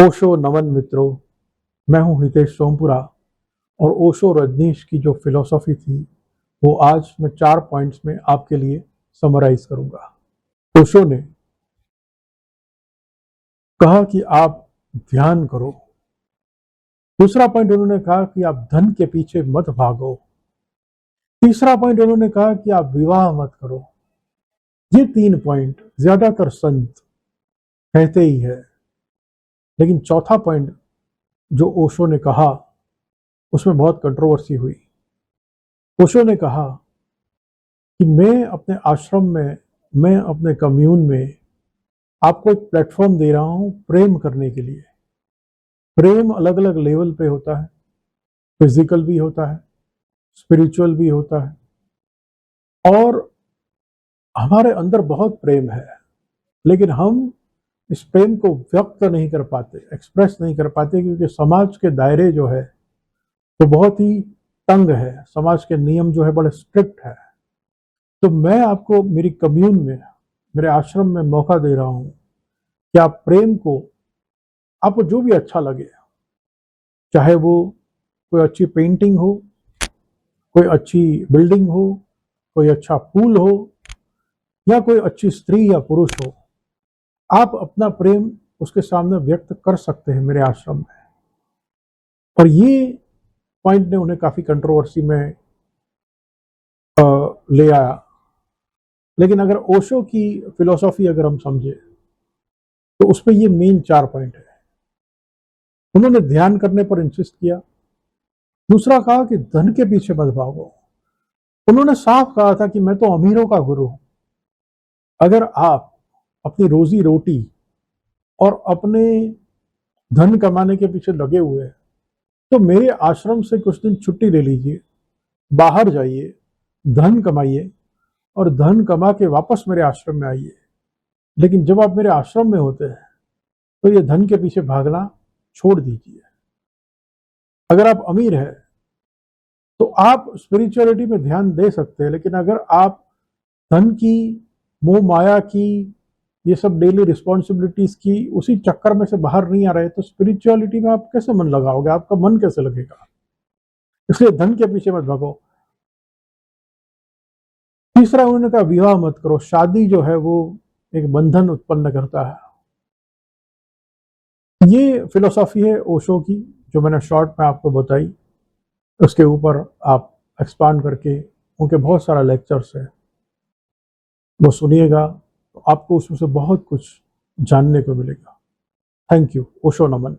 ओशो नमन मित्रों, मैं हूं हितेश सोमपुरा और ओशो रजनीश की जो फिलॉसफी थी वो आज मैं 4 पॉइंट्स में आपके लिए समराइज करूंगा। ओशो ने कहा कि आप ध्यान करो। दूसरा पॉइंट उन्होंने कहा कि आप धन के पीछे मत भागो। तीसरा पॉइंट उन्होंने कहा कि आप विवाह मत करो। ये 3 पॉइंट ज्यादातर संत कहते ही है, लेकिन चौथा पॉइंट जो ओशो ने कहा उसमें बहुत कंट्रोवर्सी हुई। ओशो ने कहा कि मैं अपने आश्रम में, मैं अपने कम्यून में आपको एक प्लेटफॉर्म दे रहा हूं प्रेम करने के लिए। प्रेम अलग अलग लेवल पे होता है, फिजिकल भी होता है, स्पिरिचुअल भी होता है, और हमारे अंदर बहुत प्रेम है, लेकिन हम इस प्रेम को व्यक्त नहीं कर पाते, एक्सप्रेस नहीं कर पाते, क्योंकि समाज के दायरे जो है वो बहुत ही तंग है, समाज के नियम जो है बड़े स्ट्रिक्ट है। तो मैं आपको मेरी कम्यून में, मेरे आश्रम में मौका दे रहा हूं कि आप प्रेम को, आपको जो भी अच्छा लगे, चाहे वो कोई अच्छी पेंटिंग हो, कोई अच्छी बिल्डिंग हो, कोई अच्छा फूल हो, या कोई अच्छी स्त्री या पुरुष हो, आप अपना प्रेम उसके सामने व्यक्त कर सकते हैं मेरे आश्रम में। और ये पॉइंट ने उन्हें काफी कंट्रोवर्सी में ले आया। लेकिन अगर ओशो की फिलोसॉफी अगर हम समझे तो उसमें ये मेन 4 पॉइंट है। उन्होंने ध्यान करने पर इंसिस्ट किया। दूसरा कहा कि धन के पीछे मत भागो। उन्होंने साफ कहा था कि मैं तो अमीरों का गुरु हूं। अगर आप अपनी रोजी रोटी और अपने धन कमाने के पीछे लगे हुए हैं तो मेरे आश्रम से कुछ दिन छुट्टी ले लीजिए, बाहर जाइए, धन कमाइए और धन कमा के वापस मेरे आश्रम में आइए। लेकिन जब आप मेरे आश्रम में होते हैं तो ये धन के पीछे भागना छोड़ दीजिए। अगर आप अमीर हैं तो आप स्पिरिचुअलिटी में ध्यान दे सकते हैं, लेकिन अगर आप धन की, मोह माया की, ये सब डेली रिस्पॉन्सिबिलिटीज की उसी चक्कर में से बाहर नहीं आ रहे तो स्पिरिचुअलिटी में आप कैसे मन लगाओगे, आपका मन कैसे लगेगा? इसलिए धन के पीछे मत भागो। तीसरा उन्होंने कहा विवाह मत करो। शादी जो है वो एक बंधन उत्पन्न करता है। ये फिलोसॉफी है ओशो की, जो मैंने शॉर्ट में आपको बताई। उसके ऊपर आप एक्सपांड करके, उनके बहुत सारा लेक्चर्स है, वो सुनिएगा तो आपको उसमें से बहुत कुछ जानने को मिलेगा। Thank you. ओशो नमन।